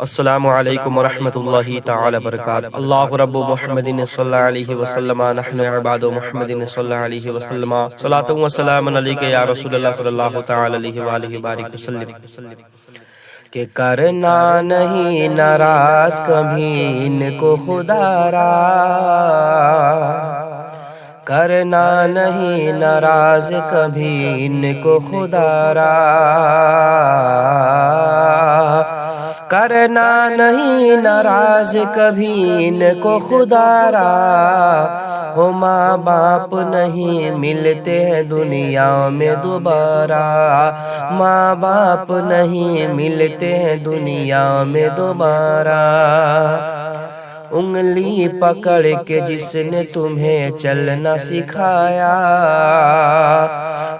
السلام علیکم ورحمۃ اللہ تعالی وبرکاتہ۔ اللہ رب محمد صلی اللہ علیہ وسلم، نحن عباد محمد صلی اللہ علیہ وسلم، صلاۃ و سلام علیک یا رسول اللہ صلی اللہ تعالی علیہ وآلہ وبارک وسلم۔ کہ کرنا نہیں ناراض کبھی ان کو خدا را، کرنا نہیں ناراض کبھی ان کو خدا را، کرنا نہیں ناراض کبھی ان کو خدا را۔ ہو ماں باپ نہیں ملتے ہیں دنیا میں دوبارہ، ماں باپ نہیں ملتے ہیں دنیا میں دوبارہ۔ انگلی پکڑ کے جس نے تمہیں چلنا سکھایا،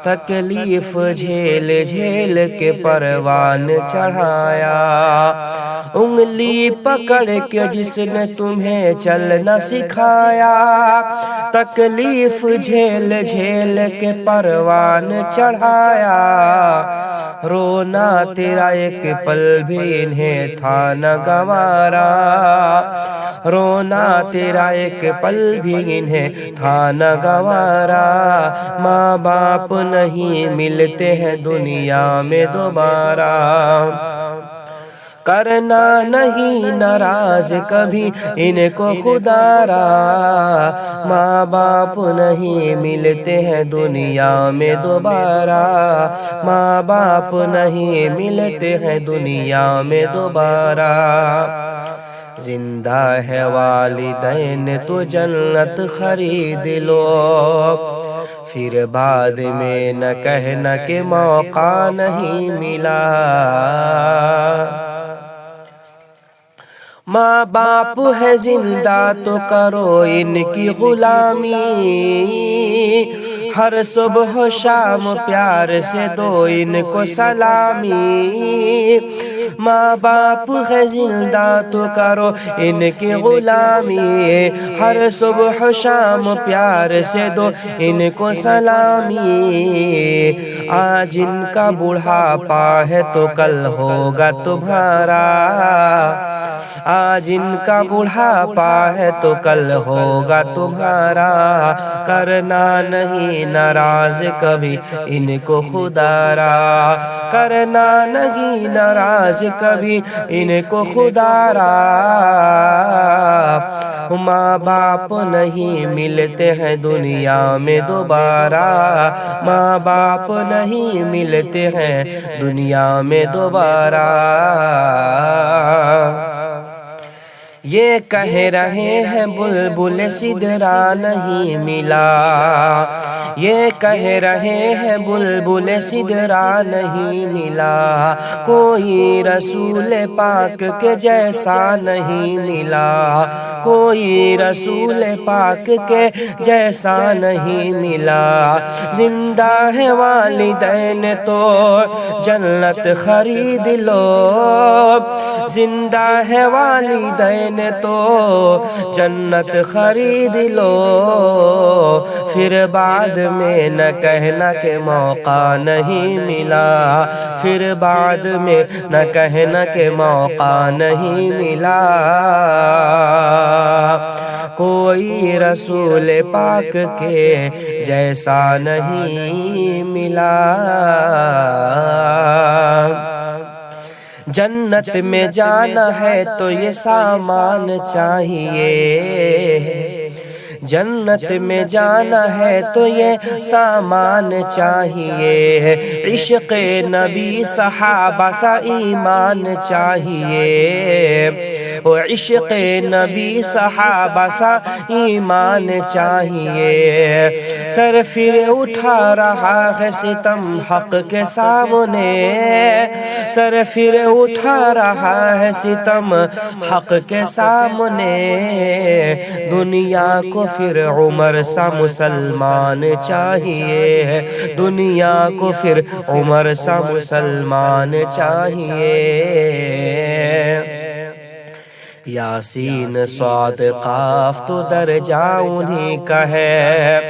تکلیف جھیل جھیل کے پروان چڑھایا۔ انگلی پکڑ کے جس نے تمہیں چلنا سکھایا، تکلیف جھیل جھیل کے پروان چڑھایا۔ رونا تیرا ایک پل بھی انہیں تھا نہ گوارا، رونا تیرا ایک پل بھی انہیں تھا نہ گوارا۔ ماں باپ نہیں ملتے ہیں دنیا میں دوبارہ، کرنا نہیں ناراض کبھی ان کو خدا را۔ ماں باپ نہیں ملتے ہیں دنیا میں دوبارہ، ماں باپ نہیں ملتے ہیں دنیا میں دوبارہ۔ زندہ ہے والدین تو جنت خرید لو، پھر بعد میں نہ کہنا کہ موقع نہیں ملا۔ ماں باپ ہے زندہ تو کرو ان کی غلامی، ہر صبح و شام پیار سے دو ان کو سلامی۔ ماں باپ ہے زندہ تو کرو ان کی غلامی، ہر صبح و شام پیار سے دو ان کو سلامی۔ آج ان کا بڑھاپا ہے تو کل ہوگا تمہارا، آج ان کا بڑھاپا ہے تو کل ہوگا تمہارا۔ کرنا نہیں ناراض کبھی ان کو خدا را، کرنا نہیں ناراض کبھی ان کو خدا را۔ ماں باپ نہیں ملتے ہیں دنیا میں دوبارہ، ماں باپ نہیں ملتے ہیں دنیا میں دوبارہ۔ یہ کہہ رہے ہیں بلبل سدرا نہیں ملا، یہ کہہ رہے ہیں بلبل سدرا نہیں ملا۔ کوئی رسول پاک کے جیسا نہیں ملا، کوئی رسول پاک کے جیسا نہیں ملا۔ زندہ ہے والدین تو جنت خرید لو، زندہ ہے والدین تو جنت خرید لو، پھر بعد میں نہ کہنا کہ موقع نہیں ملا، پھر بعد میں نہ کہنا کہ موقع نہیں ملا۔ کوئی رسول پاک کے جیسا نہیں ملا۔ جنت میں جانا ہے تو یہ سامان چاہیے، جنت میں جانا ہے تو یہ سامان چاہیے۔ عشق نبی صحابہ سا ایمان چاہیے، عشق نبی صحابہ سا ایمان چاہیے۔ سر پھر اٹھا رہا ہے ستم حق کے سامنے، سر پھر اٹھا رہا ہے ستم حق کے سامنے۔ دنیا کو پھر عمر سا مسلمان چاہیے، دنیا کو پھر عمر سا مسلمان چاہیے۔ یاسین صاد قاف تو درجہ انہی کا ہے،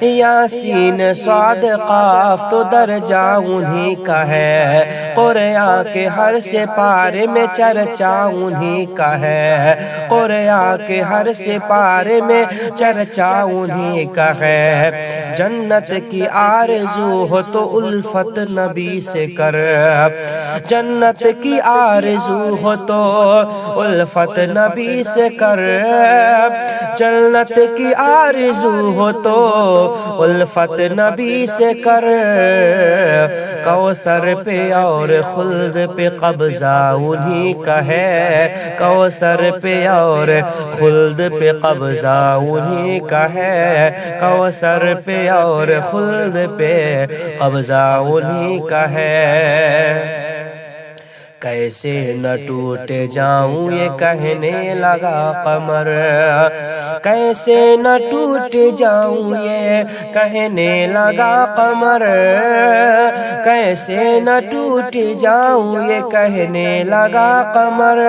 یاسین صاد قاف تو درجہ انہی کا ہے، قرآن کے ہر سپارے میں چرچا انہی کا ہے، قرآن کے ہر سپارے میں چرچا انہی کا ہے۔ جنت کی آرزو ہو تو الفت نبی سے کر، جنت کی آرزو ہو تو الفت نبی سے کر، جنت کی آرزو ہو تو الفت نبی سے کر، کوثر پہ اور خلد پہ قبضہ انہی کا ہے، کوثر پہ اور خلد پہ قبضہ انہی کا ہے، کوثر پہ اور خلد پہ قبضہ انہی کا ہے۔ کیسے نہ ٹوٹ جاؤں یہ کہنے لگا قمر، کیسے نہ ٹوٹ جاؤں یہ کہنے لگا قمر، کیسے نہ ٹوٹ جاؤں یہ کہنے لگا قمر۔